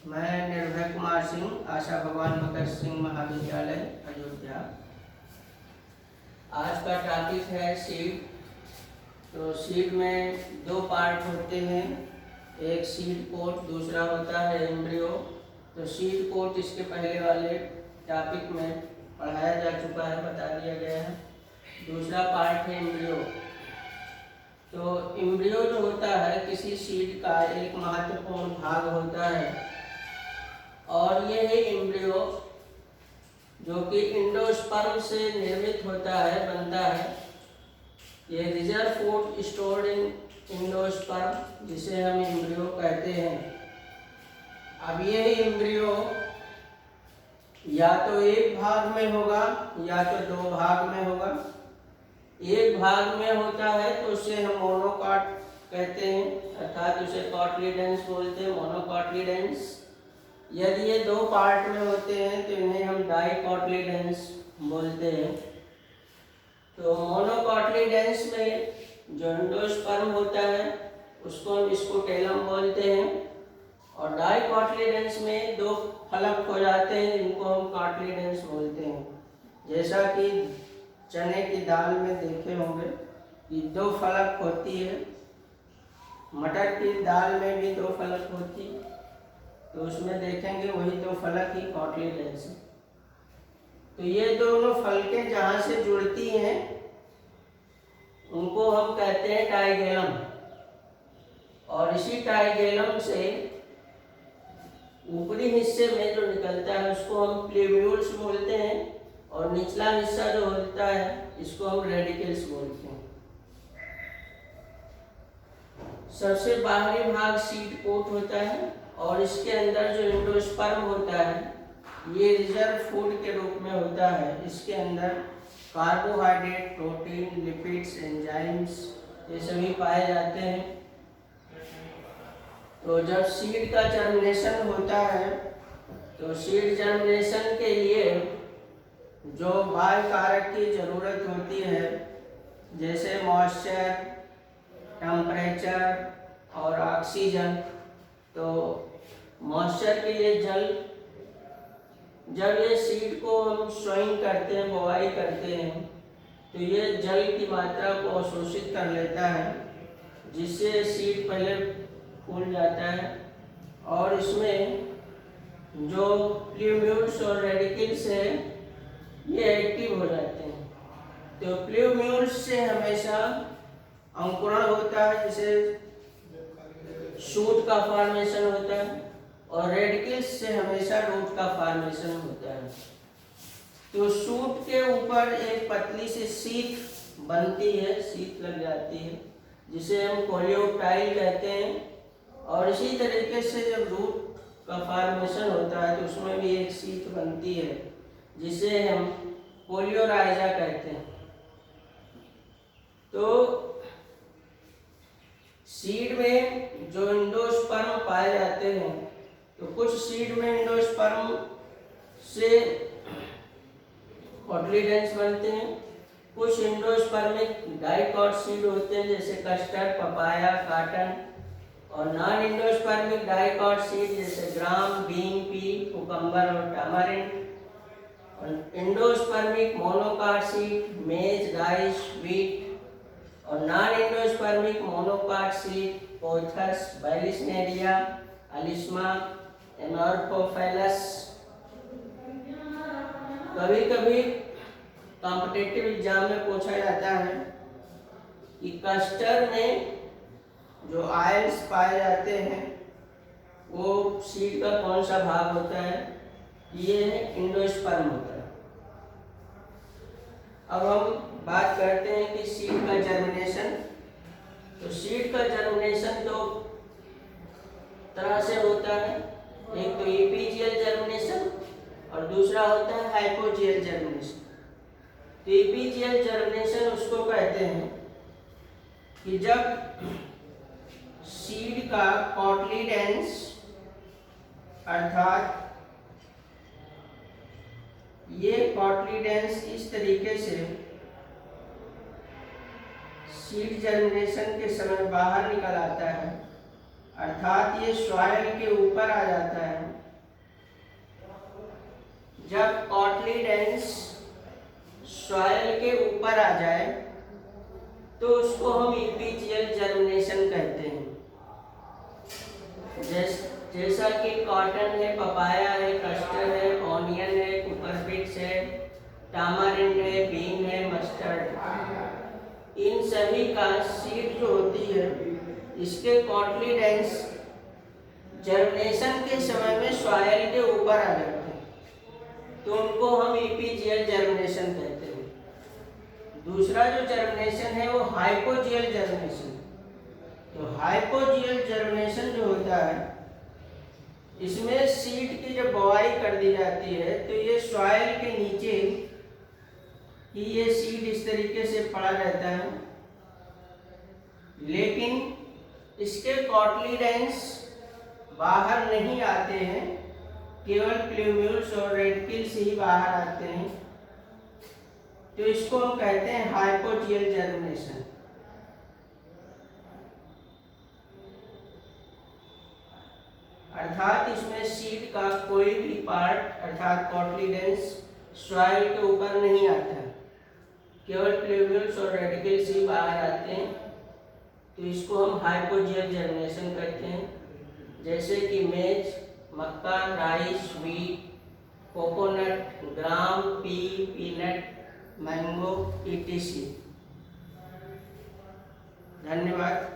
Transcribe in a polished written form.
मैं निर्भय कुमार सिंह, आशा भगवान भगत सिंह महाविद्यालय अयोध्या। आज का टॉपिक है सीड। तो सीड में दो पार्ट होते हैं, एक सीड कोट, दूसरा होता है एम्ब्रियो। तो सीड कोट इसके पहले वाले टॉपिक में पढ़ाया जा चुका है, बता दिया गया है। दूसरा पार्ट है एम्ब्रियो। तो एम्ब्रियो जो होता है किसी सीड का एक महत्वपूर्ण भाग होता है, और ये है एम्ब्रियो जो कि एंडोस्पर्म से निर्मित होता है, बनता है। ये reserve food stored in endosperm, जिसे हम एम्ब्रियो कहते हैं। अब ये एम्ब्रियो या तो एक भाग में होगा या तो दो भाग में होगा। एक भाग में होता है तो उसे हम मोनोकॉट कहते हैं, अर्थात उसे कॉटलीडेंस बोलते हैं, मोनोकॉटलीडेंस। यदि ये दो पार्ट में होते हैं तो इन्हें हम डाइकॉटलीडेंस बोलते हैं। तो मोनोकॉटलीडेंस में जो एंडोस्पर्म होता है उसको हम स्कोटेलम बोलते हैं, और डाइकॉटलीडेंस में दो फलक हो जाते हैं जिनको हम कॉटलीडेंस बोलते हैं। जैसा कि चने की दाल में देखे होंगे कि दो फलक होती है, मटर की दाल में भी दो फलक होती है, तो उसमें देखेंगे वही दो फलक ही कॉटलीडेंस है। तो ये दोनों फलकें जहाँ से जुड़ती हैं उनको हम कहते हैं टाइगेलम, और इसी टाइगेलम से ऊपरी हिस्से में जो निकलता है उसको हम प्लेव्यूल्स बोलते हैं, और निचला हिस्सा जो होता है इसको हम रेडिकल्स बोलते हैं। सबसे बाहरी भाग सीड कोट होता है, और इसके अंदर जो एंडोस्पर्म होता है ये रिजर्व फूड के रूप में होता है। इसके अंदर कार्बोहाइड्रेट, प्रोटीन, लिपिड्स, एंजाइम्स ये सभी पाए जाते हैं। तो जब सीड का जर्मिनेशन होता है तो सीड जर्मिनेशन के लिए जो बाह्य कारक की ज़रूरत होती है, जैसे मॉइस्चर, टेम्परेचर और ऑक्सीजन। तो मॉइस्चर के लिए जल, जब ये सीड को हम सोइंग करते हैं, बोआई करते हैं, तो ये जल की मात्रा को अवशोषित कर लेता है, जिससे सीड पहले फूल जाता है, और इसमें जो प्ल्यूम्यूल्स और रेडिकल्स है ये एक्टिव हो जाते हैं। तो प्ल्यूम्यूल्स से हमेशा अंकुरण होता है, जिसे शूट का फॉर्मेशन होता है, और रेडिकल्स से हमेशा रूट का फॉर्मेशन होता है। तो शूट के ऊपर एक पतली सी शीट बनती है, शीट लग जाती है, जिसे हम कोलियोटाइल कहते हैं। और इसी तरीके से जब रूट का फॉर्मेशन होता है तो उसमें भी एक शीट बनती है, जिसे हम कोलियोराइजा कहते हैं। तो सीड में जो एंडोस्पर्म पाए जाते हैं, तो कुछ सीड में एंडोस्पर्म से कॉटलीडेंस बनते हैं, कुछ एंडोस्पर्मिक डाइकॉट सीड होते हैं जैसे कस्टर्ड, पपाया, काटन, और नॉन एंडोस्पर्मिक डाइकॉट सीड जैसे ग्राम, बीन, पी, कुकम्बर और टामारिंड। और एंडोस्पर्मिक मोनोकॉट सीड मेज, राइस, व्हीट, और non endospermic monocot seed पोथस, बैलिस्नेरिया, अलिस्मा, Amorphophallus. कभी कभी कॉम्पिटिटिव एग्जाम में पूछा जाता है कि कस्टर्ड में जो आयल्स पाए जाते हैं वो सीड का कौन सा भाग होता है, ये एंडोस्पर्म होता है। अब हम बात करते हैं कि सीड का जर्मिनेशन। तो सीड का जर्मिनेशन दो तरह से होता है, एक तो एपीजियल जर्मिनेशन और दूसरा होता है हाइपोजियल जर्मिनेशन। तो एपीजियल जर्मिनेशन उसको कहते हैं कि जब सीड का कॉटलीडेंस, अर्थात ये कॉटलीडेंस इस तरीके से सीड जर्मिनेशन के समय बाहर निकल आता है, अर्थात ये सॉइल के ऊपर आ जाता है। जब कॉटलीडेंस सॉइल के ऊपर आ जाए तो उसको हम ईपीजियल जर्मिनेशन कहते हैं। जैसा कि कॉटन है, पपाया है, कस्टर्ड है, ऑनियन है, कुकुरबिट्स है, टामारिंड है, बीन है, मस्टर्ड, इन सभी का सीड जो होती है इसके कॉटलीडेंस जर्मिनेशन के समय में सॉइल के ऊपर आ जाते हैं, तो उनको हम ईपीजियल जर्मिनेशन कहते हैं। दूसरा जो जर्मिनेशन है वो हाइपोजियल जर्मिनेशन। तो हाइपोजियल जर्मिनेशन जो होता है इसमें सीड की जब बोआई कर दी जाती है तो ये सॉइल के नीचे ही ये सीड इस तरीके से पड़ा रहता है, लेकिन इसके कॉटलीडेंस बाहर नहीं आते हैं, केवल प्लूम्यूल्स और रेडिकल्स ही बाहर आते हैं। तो इसको हम कहते हैं हाइपोजियल जर्मिनेशन। अर्थात इसमें सीड का कोई भी पार्ट अर्थात कॉटलीडेंस सॉइल के ऊपर नहीं आता, केवल प्लूम्यूल्स और रेडिकल्स ही बाहर आते हैं। तो इसको हम हाइपोजियल जर्मिनेशन कहते हैं। जैसे कि मेज, मक्का, राइस, वीट, कोकोनट, ग्राम, पीनट, मैंगो, etc। धन्यवाद।